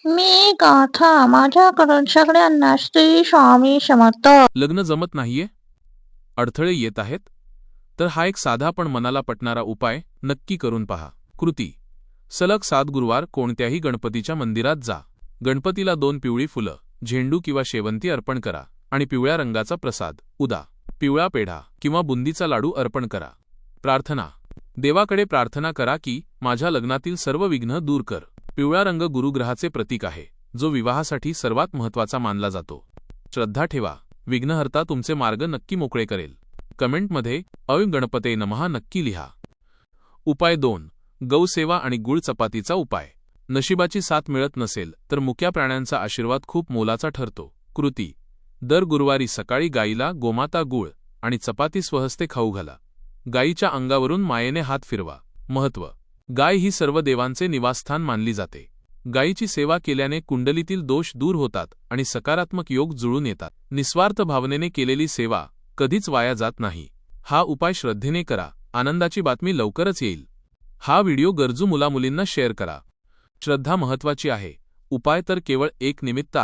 मी गाथा माझ्याकडून सगळ्यांना श्री स्वामी समर्थ. लग्न जमत नाहीये? अडथळे येत आहेत? तर हा एक साधा पण मनाला पटणारा उपाय नक्की करून पहा. कृती: सलग 7 गुरुवार कोणत्याही गणपतीच्या मंदिरात जा. गणपतीला 2 पिवळी फुलं, झेंडू किंवा शेवंती अर्पण करा आणि पिवळ्या रंगाचा प्रसाद, उदा, पिवळा पेढा किंवा बुंदीचा लाडू अर्पण करा. प्रार्थना: देवाकडे प्रार्थना करा की माझ्या लग्नातील सर्व विघ्न दूर कर. पिवळा रंग गुरुग्रहाचे प्रतीक आहे, जो विवाहासाठी सर्वात महत्त्वाचा मानला जातो. श्रद्धा ठेवा, विघ्नहर्ता तुमचे मार्ग नक्की मोकळे करेल. कमेंटमध्ये ऐं गणपते नमः नक्की लिहा. उपाय 2. गौसेवा आणि गुळ चपातीचा उपाय. नशिबाची साथ मिळत नसेल तर मुक्या प्राण्यांचा आशीर्वाद खूप मोलाचा ठरतो. कृती: दर गुरुवारी सकाळी गायीला गोमाता गुळ आणि चपाती स्वहस्ते खाऊ घाला. गायीच्या अंगावरून मायेने हात फिरवा. महत्त्व: गाय ही सर्व देवांचे निवासस्थान मानली जाते. गायीची सेवा केल्याने कुंडलीतील दोष दूर होतात आणि सकारात्मक योग जुळून येतात. निस्वार्थ भावनेने केलेली सेवा कधीच वाया जात नाही. हा उपाय श्रद्धेने करा, आनंदाची बातमी लवकरच येईल. हा व्हिडिओ गरजू मुलामुलींना शेअर करा. श्रद्धा महत्त्वाची आहे, उपाय तर केवळ एक निमित्त